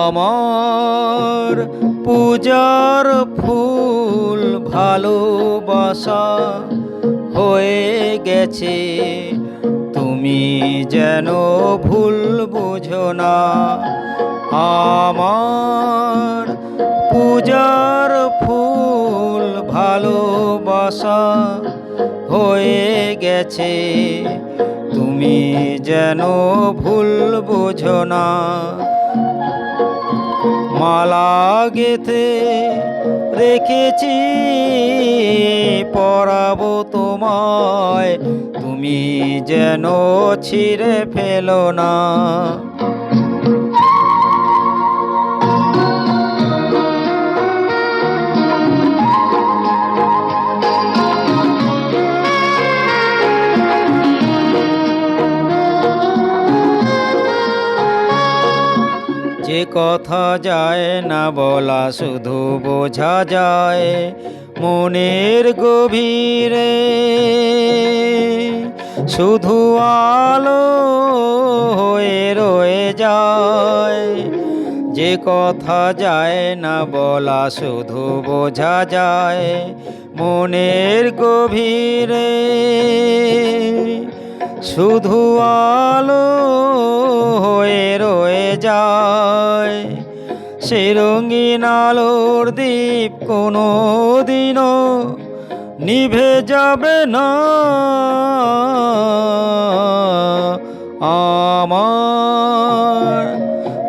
আমার পূজার ফুল ভালোবাসা হয়ে গেছে, তুমি যেন ভুল বুঝো না। আমার পূজার ফুল ভালোবাসা হয়ে গেছে, তুমি যেন ভুল বুঝো না। মালা গেঁথে রেখেছি পরাবো তোমায়, তুমি যেন ছিঁড়ে ফেলো না। যে কথা যায় না বলা, শুধু বোঝা যায় মনের গভীরে, শুধু আলো হয়ে রয়ে যায়। যে কথা যায় না বলা, শুধু বোঝা যায় মনের গভীরে, শুধু আলো হয়ে রয়ে যায়। সে রঙিন আলোর দ্বীপ কোনো দিনও নিভে যাবে না। আমার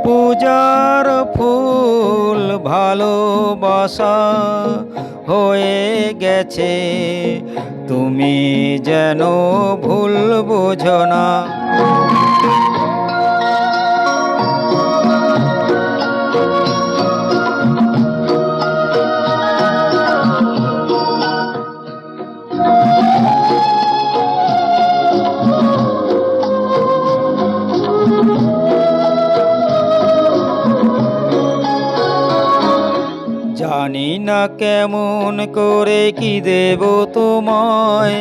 পূজার ফুল ভালোবাসা হয়ে গেছে, তুমি যেন ভুল বোঝো না। জানি না কেমন করে কি দেব তোমায়,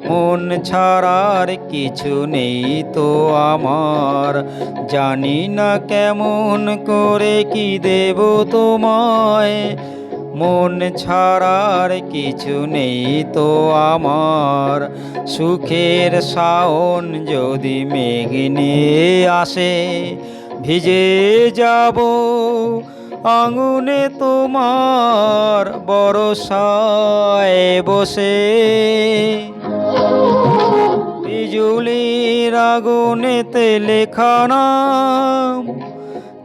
মন ছাড়ার কিছু নেই তো আমার। জানি না কেমন করে কি দেব তোমায়, মন ছাড়ার কিছু নেই তো আমার। সুখের শাওন যদি মেঘ নিয়ে আসে, ভিজে যাব আঙুনে তোমার বরসায় বসে। বিজুলির আগুনেতে লেখা নাম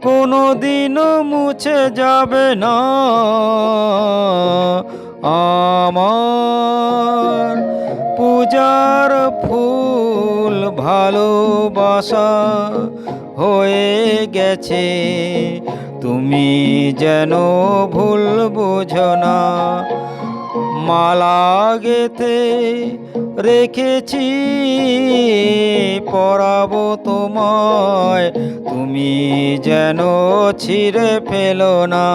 কোনোদিনও মুছে যাবে না। আমার পূজার ফুল ভালোবাসা হয়ে গেছে, তুমি যেন ভুল বুঝো না। মালা গেঁথে রেখেছি পরাবো তোমায়, তুমি যেন ছিঁড়ে ফেলো না।